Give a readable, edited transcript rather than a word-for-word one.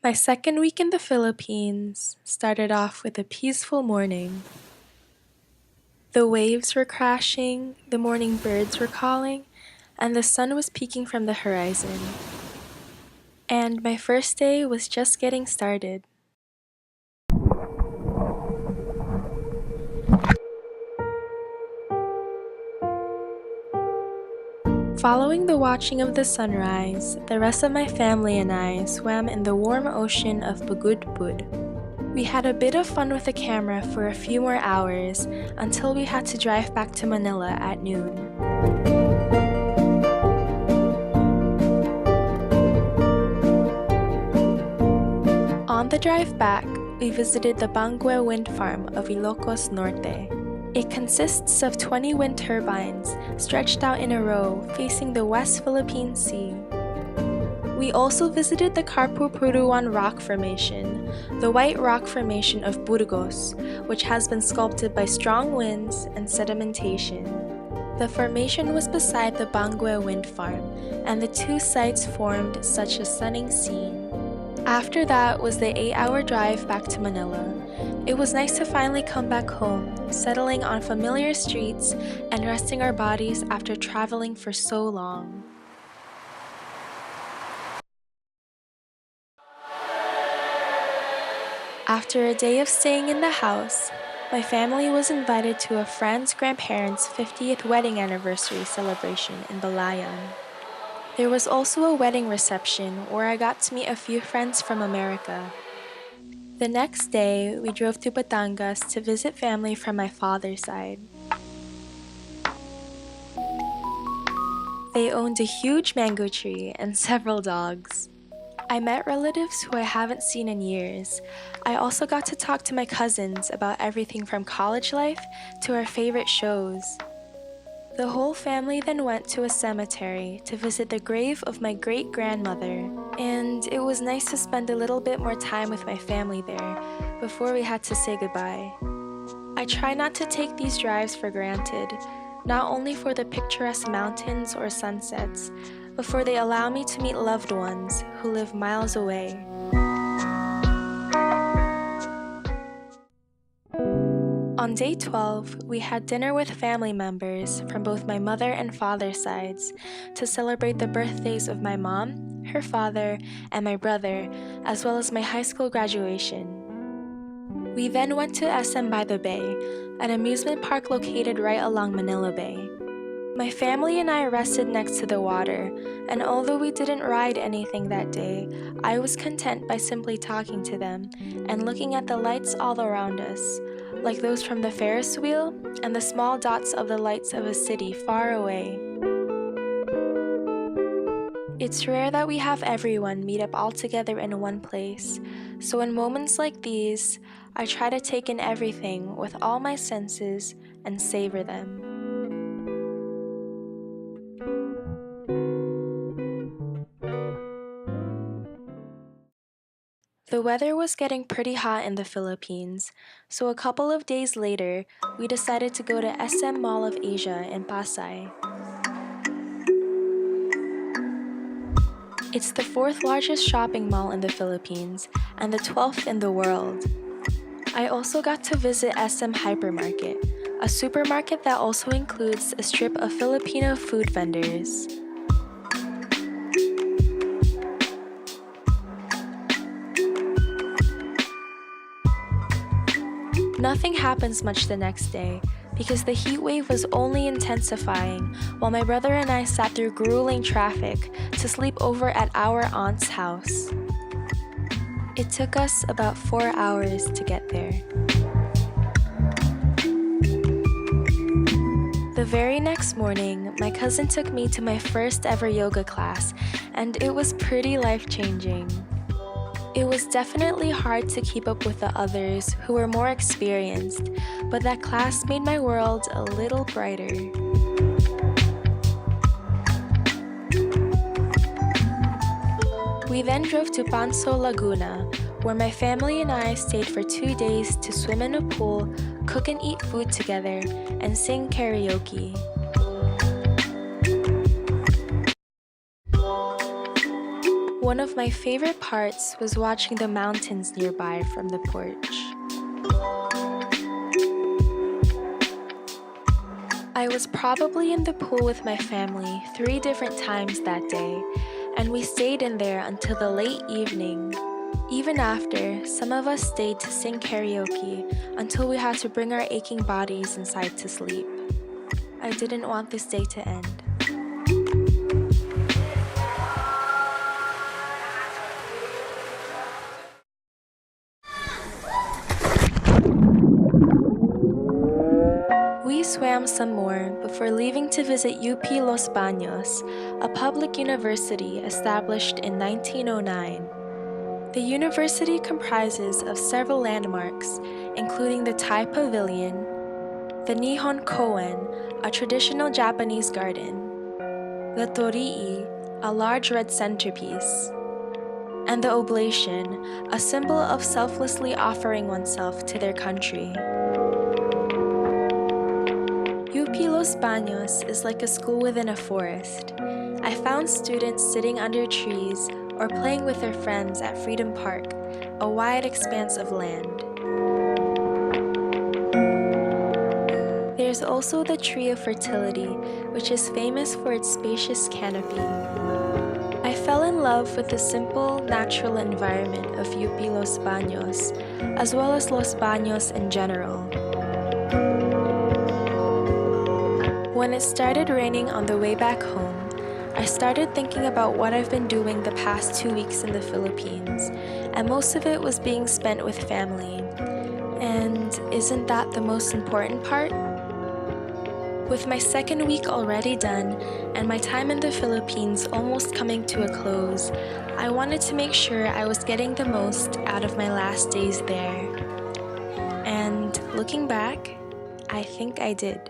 My second week in the Philippines started off with a peaceful morning. The waves were crashing, the morning birds were calling, and the sun was peeking from the horizon. And my first day was just getting started. Following the watching of the sunrise, the rest of my family and I swam in the warm ocean of Pagudpud. We had a bit of fun with the camera for a few more hours until we had to drive back to Manila at noon. On the drive back, we visited the Bangue wind farm of Ilocos Norte. It consists of 20 wind turbines stretched out in a row facing the West Philippine Sea. We also visited the Carpo-Puruan rock formation, the white rock formation of Burgos, which has been sculpted by strong winds and sedimentation. The formation was beside the Bangue wind farm, and the two sites formed such a stunning scene. After that was the 8-hour drive back to Manila. It was nice to finally come back home, settling on familiar streets and resting our bodies after traveling for so long. After a day of staying in the house, my family was invited to a friend's grandparents' 50th wedding anniversary celebration in Balayan. There was also a wedding reception where I got to meet a few friends from America. The next day, we drove to Batangas to visit family from my father's side. They owned a huge mango tree and several dogs. I met relatives who I haven't seen in years. I also got to talk to my cousins about everything from college life to our favorite shows. The whole family then went to a cemetery to visit the grave of my great-grandmother, and it was nice to spend a little bit more time with my family there before we had to say goodbye. I try not to take these drives for granted, not only for the picturesque mountains or sunsets, but for they allow me to meet loved ones who live miles away. On day 12, we had dinner with family members from both my mother and father's sides to celebrate the birthdays of my mom, her father, and my brother, as well as my high school graduation. We then went to SM by the Bay, an amusement park located right along Manila Bay. My family and I rested next to the water, and although we didn't ride anything that day, I was content by simply talking to them and looking at the lights all around us, like those from the Ferris wheel and the small dots of the lights of a city far away. It's rare that we have everyone meet up all together in one place, so in moments like these, I try to take in everything with all my senses and savor them. The weather was getting pretty hot in the Philippines, so a couple of days later, we decided to go to SM Mall of Asia in Pasay. It's the 4th largest shopping mall in the Philippines and the 12th in the world. I also got to visit SM Hypermarket, a supermarket that also includes a strip of Filipino food vendors. Nothing happens much the next day because the heat wave was only intensifying while my brother and I sat through grueling traffic to sleep over at our aunt's house. It took us about 4 hours to get there. The very next morning, my cousin took me to my first ever yoga class, and it was pretty life-changing. It was definitely hard to keep up with the others who were more experienced, but that class made my world a little brighter. We then drove to Panso, Laguna, where my family and I stayed for 2 days to swim in a pool, cook and eat food together, and sing karaoke. One one of my favorite parts was watching the mountains nearby from the porch. I was probably in the pool with my family 3 different times that day, and we stayed in there until the late evening. Even after, some of us stayed to sing karaoke until we had to bring our aching bodies inside to sleep. I didn't want this day to end. We swam some more before leaving to visit UP Los Baños, a public university established in 1909. The university comprises of several landmarks, including the Thai Pavilion, the Nihon Koen, a traditional Japanese garden, the Torii, a large red centerpiece, and the oblation, a symbol of selflessly offering oneself to their country. UP Los Baños is like a school within a forest. I found students sitting under trees or playing with their friends at Freedom Park, a wide expanse of land. There's also the Tree of Fertility, which is famous for its spacious canopy. I fell in love with the simple, natural environment of UP Los Baños, as well as Los Baños in general. When it started raining on the way back home, I started thinking about what I've been doing the past 2 weeks in the Philippines, and most of it was being spent with family. And isn't that the most important part? With my second week already done, and my time in the Philippines almost coming to a close, I wanted to make sure I was getting the most out of my last days there. And looking back, I think I did.